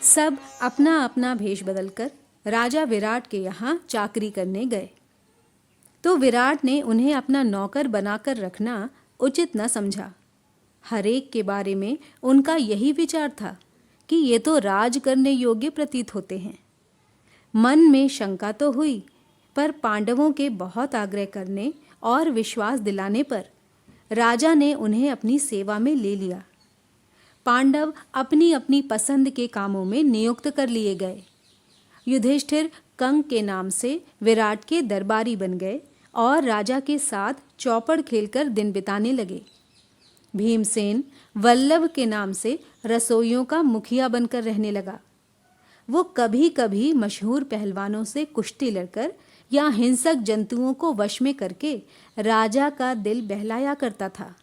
सब अपना अपना भेष बदलकर राजा विराट के यहाँ चाकरी करने गए। तो विराट ने उन्हें अपना नौकर बनाकर रखना उचित न समझा। हरेक के बारे में उनका यही विचार था कि ये तो राज करने योग्य प्रतीत होते हैं। मन में शंका तो हुई, पर पांडवों के बहुत आग्रह करने और विश्वास दिलाने पर राजा ने उन्हें अपनी सेवा में ले लिया। पांडव अपनी अपनी पसंद के कामों में नियुक्त कर लिए गए। युधिष्ठिर कंक के नाम से विराट के दरबारी बन गए और राजा के साथ चौपड़ खेलकर दिन बिताने लगे। भीमसेन वल्लभ के नाम से रसोइयों का मुखिया बनकर रहने लगा। वो कभी कभी मशहूर पहलवानों से कुश्ती लड़कर या हिंसक जंतुओं को वश में करके राजा का दिल बहलाया करता था।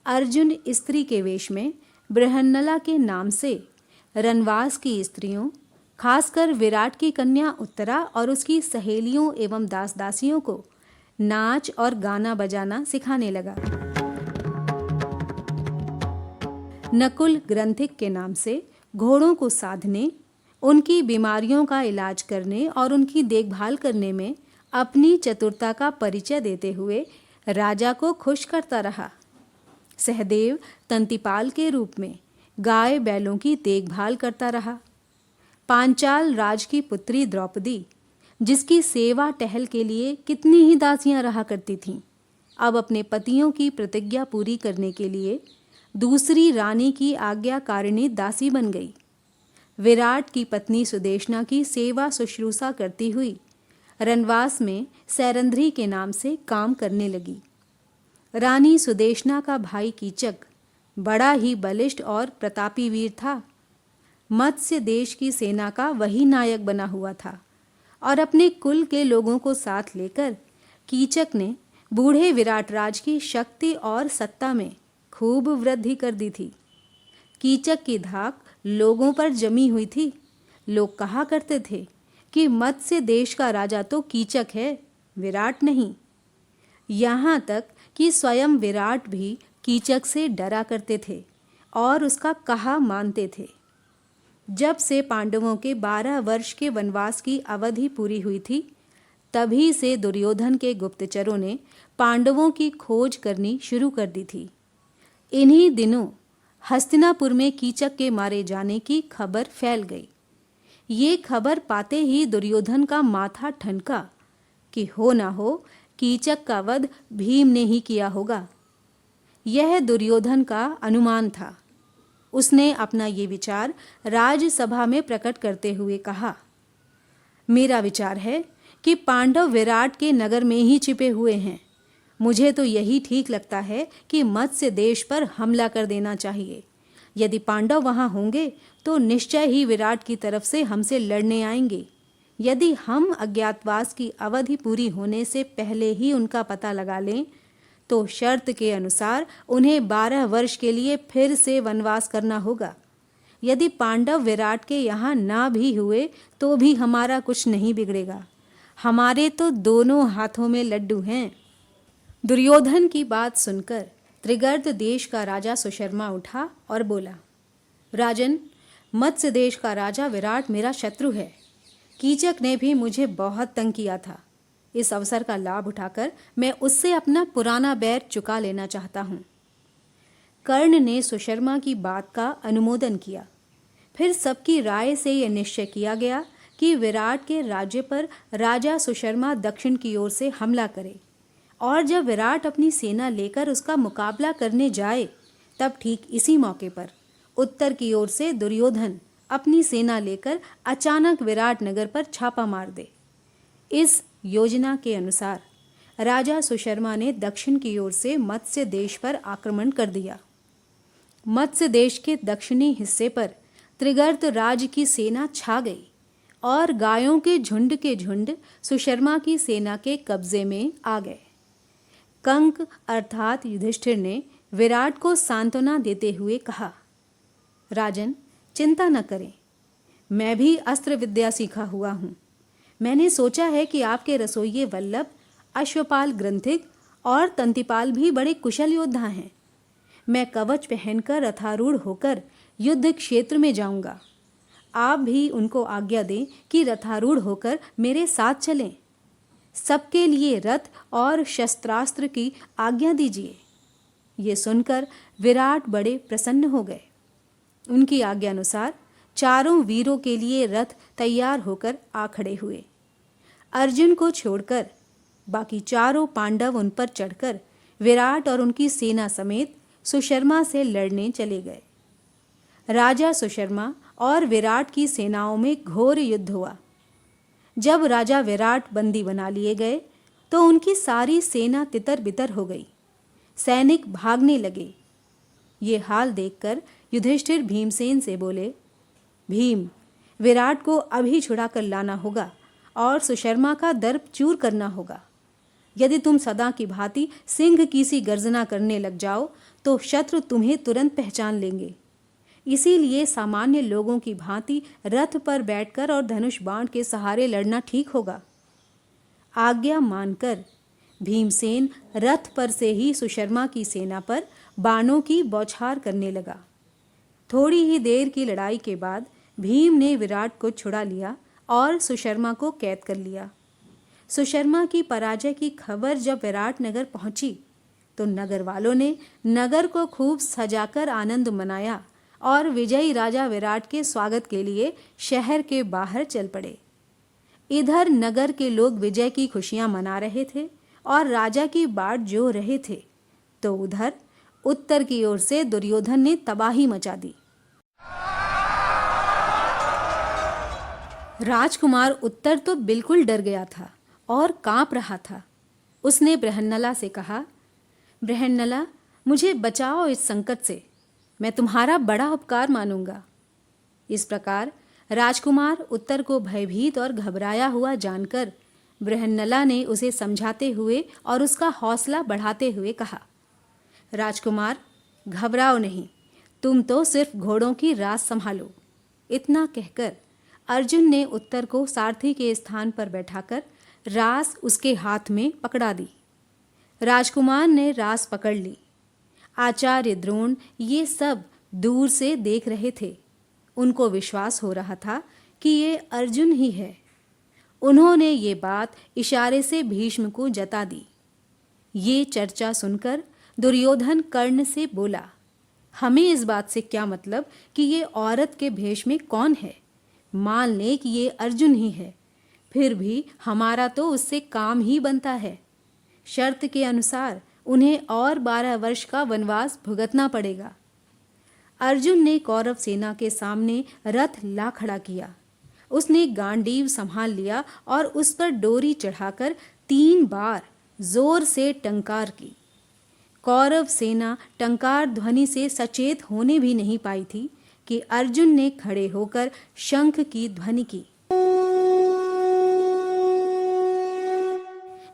अर्जुन स्त्री के वेश में बृहन्नला के नाम से रनवास की स्त्रियों, खासकर विराट की कन्या उत्तरा और उसकी सहेलियों एवं दास दासियों को नाच और गाना बजाना सिखाने लगा। नकुल ग्रंथिक के नाम से घोड़ों को साधने, उनकी बीमारियों का इलाज करने और उनकी देखभाल करने में अपनी चतुरता का परिचय देते हुए राजा को खुश करता रहा। सहदेव तंतिपाल के रूप में गाय बैलों की देखभाल करता रहा। पांचाल राज की पुत्री द्रौपदी, जिसकी सेवा टहल के लिए कितनी ही दासियां रहा करती थीं, अब अपने पतियों की प्रतिज्ञा पूरी करने के लिए दूसरी रानी की आज्ञाकारिणी दासी बन गई। विराट की पत्नी सुदेशना की सेवा शुश्रूषा करती हुई रनवास में सैरंध्री के नाम से काम करने लगी। रानी सुदेशना का भाई कीचक बड़ा ही बलिष्ठ और प्रतापी वीर था। मत्स्य देश की सेना का वही नायक बना हुआ था और अपने कुल के लोगों को साथ लेकर कीचक ने बूढ़े विराट राज की शक्ति और सत्ता में खूब वृद्धि कर दी थी। कीचक की धाक लोगों पर जमी हुई थी। लोग कहा करते थे कि मत्स्य देश का राजा तो कीचक है, विराट नहीं। यहाँ तक कि स्वयं विराट भी कीचक से डरा करते थे और उसका कहा मानते थे। जब से पांडवों के 12 वर्ष के वनवास की अवधि पूरी हुई थी, तभी से दुर्योधन के गुप्तचरों ने पांडवों की खोज करनी शुरू कर दी थी। इन्हीं दिनों हस्तिनापुर में कीचक के मारे जाने की खबर फैल गई। ये खबर पाते ही दुर्योधन का माथा ठनका कि हो ना हो कीचक का वध भीम ने ही किया होगा। यह दुर्योधन का अनुमान था। उसने अपना ये विचार राजसभा में प्रकट करते हुए कहा, मेरा विचार है कि पांडव विराट के नगर में ही छिपे हुए हैं। मुझे तो यही ठीक लगता है कि मत्स्य देश पर हमला कर देना चाहिए। यदि पांडव वहां होंगे तो निश्चय ही विराट की तरफ से हमसे लड़ने आएंगे। यदि हम अज्ञातवास की अवधि पूरी होने से पहले ही उनका पता लगा लें तो शर्त के अनुसार उन्हें 12 वर्ष के लिए फिर से वनवास करना होगा। यदि पांडव विराट के यहाँ ना भी हुए तो भी हमारा कुछ नहीं बिगड़ेगा। हमारे तो दोनों हाथों में लड्डू हैं। दुर्योधन की बात सुनकर त्रिगर्त देश का राजा सुशर्मा उठा और बोला, राजन, मत्स्य देश का राजा विराट मेरा शत्रु है। कीचक ने भी मुझे बहुत तंग किया था। इस अवसर का लाभ उठाकर मैं उससे अपना पुराना बैर चुका लेना चाहता हूँ। कर्ण ने सुशर्मा की बात का अनुमोदन किया। फिर सबकी राय से यह निश्चय किया गया कि विराट के राज्य पर राजा सुशर्मा दक्षिण की ओर से हमला करे और जब विराट अपनी सेना लेकर उसका मुकाबला करने जाए तब ठीक इसी मौके पर उत्तर की ओर से दुर्योधन अपनी सेना लेकर अचानक विराट नगर पर छापा मार दे। इस योजना के अनुसार राजा सुशर्मा ने दक्षिण की ओर से मत्स्य देश पर आक्रमण कर दिया। मत्स्य देश के दक्षिणी हिस्से पर त्रिगर्त राज की सेना छा गई और गायों के झुंड सुशर्मा की सेना के कब्जे में आ गए। कंक अर्थात युधिष्ठिर ने विराट को सांत्वना देते हुए कहा, राजन, चिंता न करें, मैं भी अस्त्र विद्या सीखा हुआ हूँ। मैंने सोचा है कि आपके रसोइये वल्लभ, अश्वपाल ग्रंथिक और तंतिपाल भी बड़े कुशल योद्धा हैं। मैं कवच पहनकर रथारूढ़ होकर युद्ध क्षेत्र में जाऊंगा। आप भी उनको आज्ञा दें कि रथारूढ़ होकर मेरे साथ चलें। सबके लिए रथ और शस्त्रास्त्र की आज्ञा दीजिए। ये सुनकर विराट बड़े प्रसन्न हो गए। उनकी आज्ञा अनुसार चारों वीरों के लिए रथ तैयार होकर आ खड़े हुए। अर्जुन को छोड़कर बाकी चारों पांडव उन पर चढ़कर विराट और उनकी सेना समेत सुशर्मा से लड़ने चले गए। राजा सुशर्मा और विराट की सेनाओं में घोर युद्ध हुआ। जब राजा विराट बंदी बना लिए गए तो उनकी सारी सेना तितर बितर हो गई। सैनिक भागने लगे। ये हाल देखकर युधिष्ठिर भीमसेन से बोले, भीम, विराट को अभी छुड़ा कर लाना होगा और सुशर्मा का दर्प चूर करना होगा। यदि तुम सदा की भांति सिंह की सी गर्जना करने लग जाओ तो शत्रु तुम्हें तुरंत पहचान लेंगे। इसीलिए सामान्य लोगों की भांति रथ पर बैठकर और धनुष बाण के सहारे लड़ना ठीक होगा। आज्ञा मानकर भीमसेन रथ पर से ही सुशर्मा की सेना पर बाणों की बौछार करने लगा। थोड़ी ही देर की लड़ाई के बाद भीम ने विराट को छुड़ा लिया और सुशर्मा को कैद कर लिया। सुशर्मा की पराजय की खबर जब विराट नगर पहुंची तो नगर वालों ने नगर को खूब सजाकर आनंद मनाया और विजयी राजा विराट के स्वागत के लिए शहर के बाहर चल पड़े। इधर नगर के लोग विजय की खुशियां मना रहे थे और राजा की बाट जो रहे थे, तो उधर उत्तर की ओर से दुर्योधन ने तबाही मचा दी। राजकुमार उत्तर तो बिल्कुल डर गया था और कांप रहा था। उसने बृहन्नला से कहा, बृहन्नला, मुझे बचाओ इस संकट से, मैं तुम्हारा बड़ा उपकार मानूंगा। इस प्रकार राजकुमार उत्तर को भयभीत और घबराया हुआ जानकर बृहन्नला ने उसे समझाते हुए और उसका हौसला बढ़ाते हुए कहा, राजकुमार, घबराओ नहीं, तुम तो सिर्फ घोड़ों की रास संभालो। इतना कहकर अर्जुन ने उत्तर को सारथी के स्थान पर बैठाकर रास उसके हाथ में पकड़ा दी। राजकुमार ने रास पकड़ ली। आचार्य द्रोण ये सब दूर से देख रहे थे। उनको विश्वास हो रहा था कि ये अर्जुन ही है। उन्होंने ये बात इशारे से भीष्म को जता दी। ये चर्चा सुनकर दुर्योधन कर्ण से बोला, हमें इस बात से क्या मतलब कि ये औरत के भेष में कौन है। मान ले कि ये अर्जुन ही है, फिर भी हमारा तो उससे काम ही बनता है। शर्त के अनुसार उन्हें और 12 वर्ष का वनवास भुगतना पड़ेगा। अर्जुन ने कौरव सेना के सामने रथ ला खड़ा किया। उसने गांडीव संभाल लिया और उस पर डोरी चढ़ाकर 3 बार जोर से टंकार की। कौरव सेना टंकार ध्वनि से सचेत होने भी नहीं पाई थी कि अर्जुन ने खड़े होकर शंख की ध्वनि की,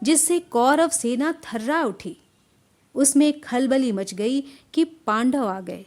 जिससे कौरव सेना थर्रा उठी। उसमें खलबली मच गई कि पांडव आ गए।